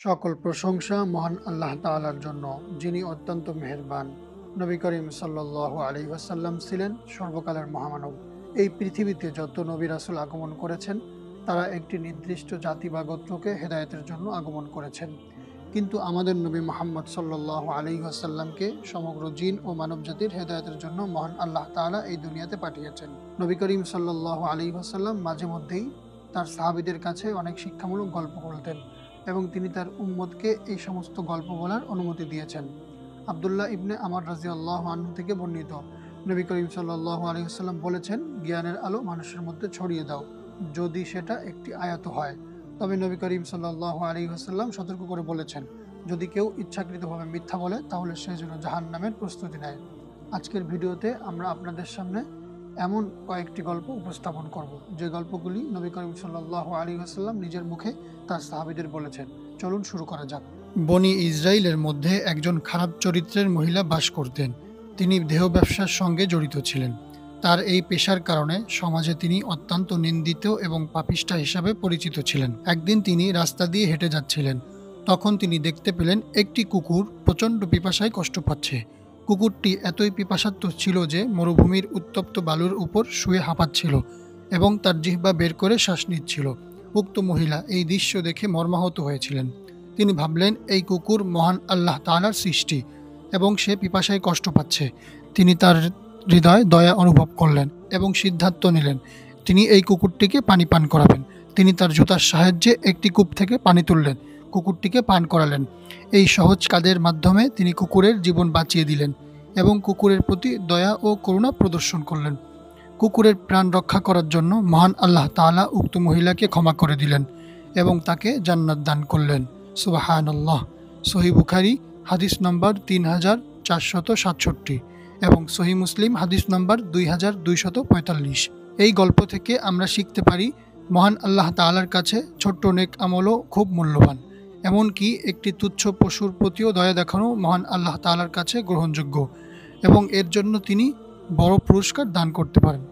সকল প্রশংসা মহান আল্লাহ তাআলার জন্য, যিনি অত্যন্ত মেহেরবান। নবী করিম সাল্লাল্লাহু আলাইহি ওয়াসাল্লাম ছিলেন সর্বকালের মহামানব। এই পৃথিবীতে যত নবী রাসূল আগমন করেছেন, তারা একটি নির্দিষ্ট জাতি বা গোত্রকে হেদায়েতের জন্য আগমন করেছেন। কিন্তু আমাদের নবী মুহাম্মদ সাল্লাল্লাহু আলাইহি ওয়াসাল্লামকে সমগ্র জিন ও মানব জাতির হেদায়েতের জন্য মহান আল্লাহ তাআলা এই দুনিয়াতে পাঠিয়েছেন। নবী করিম সাল্লাল্লাহু আলাইহি ওয়াসাল্লাম মাঝে মধ্যেই তার সাহাবীদের কাছে অনেক শিক্ষামূলক গল্প বলতেন এবং তিনি তার উম্মতকে এই সমস্ত গল্প বলার অনুমতি দিয়েছেন। আব্দুল্লাহ ইবনে আমর রাদিয়াল্লাহু আনহু থেকে বর্ণিত, নবী করিম সাল্লাল্লাহু আলাইহি ওয়াসাল্লাম বলেছেন, জ্ঞানের আলো মানুষের মধ্যে ছড়িয়ে দাও, যদি সেটা একটি আয়াত হয়। তবে নবী করিম সাল্লাল্লাহু আলাইহি ওয়াসাল্লাম সতর্ক করে বলেছেন, যদি কেউ ইচ্ছাকৃতভাবে মিথ্যা বলে তাহলে সে যেন জাহান্নামের প্রস্তুতি নেয়। আজকের ভিডিওতে আমরা আপনাদের সামনে এমন কয়েকটি গল্প উপস্থাপন করব, যে গল্পগুলি নবী করিম সাল্লাল্লাহু আলাইহি ওয়াসাল্লাম নিজের মুখে তার সাহাবীদের বলেছেন। চলুন শুরু করা যাক। বনি ইসরাইলের মধ্যে একজন খারাপ চরিত্রের মহিলা বাস করতেন। তিনি দেহ ব্যবসার সঙ্গে জড়িত ছিলেন। তার এই পেশার কারণে সমাজে তিনি অত্যন্ত নিন্দিত এবং পাপিষ্ঠা হিসাবে পরিচিত ছিলেন। একদিন তিনি রাস্তা দিয়ে হেঁটে যাচ্ছিলেন। তখন তিনি দেখতে পেলেন একটি কুকুর প্রচণ্ড পিপাসায় কষ্ট পাচ্ছে। কুকুরটি এতই পিপাসার্ত ছিল যে মরুভূমির উত্তপ্ত বালুর উপর শুয়ে হাঁপাচ্ছিল এবং তার জিহ্বা বের করে শ্বাস নিচ্ছিল। উক্ত মহিলা এই দৃশ্য দেখে মর্মাহত হয়েছিলেন। তিনি ভাবলেন, এই কুকুর মহান আল্লাহ তাআলার সৃষ্টি এবং সে পিপাসায় কষ্ট পাচ্ছে। তিনি তার হৃদয়ে দয়া অনুভব করলেন এবং সিদ্ধান্ত নিলেন তিনি এই কুকুরটিকে পানি পান করাবেন। তিনি তার জুতার সাহায্যে একটি কূপ থেকে পানি তুললেন, কুকুরটিকে পান করালেন। এই সহজ কাজের মাধ্যমে তিনি কুকুরের জীবন বাঁচিয়ে দিলেন এবং কুকুরের প্রতি দয়া ও করুণা প্রদর্শন করলেন। কুকুরের প্রাণ রক্ষা করার জন্য মহান আল্লাহ তাআলা উক্ত মহিলাকে ক্ষমা করে দিলেন এবং তাকে জান্নাত দান করলেন। সুবহানাল্লাহ। সহিহ বুখারী হাদিস নম্বর 3467 এবং সহিহ মুসলিম হাদিস নম্বর 2245। এই গল্প থেকে আমরা শিখতে পারি, মহান আল্লাহ তাআলার কাছে ছোট্ট নেক আমলও খুব মূল্যবান। এমনকি একটি তুচ্ছ পশুর প্রতিও দয়া দেখানো মহান আল্লাহ তাআলার কাছে গ্রহণযোগ্য এবং এর জন্য তিনি বড় পুরস্কার দান করতে পারেন।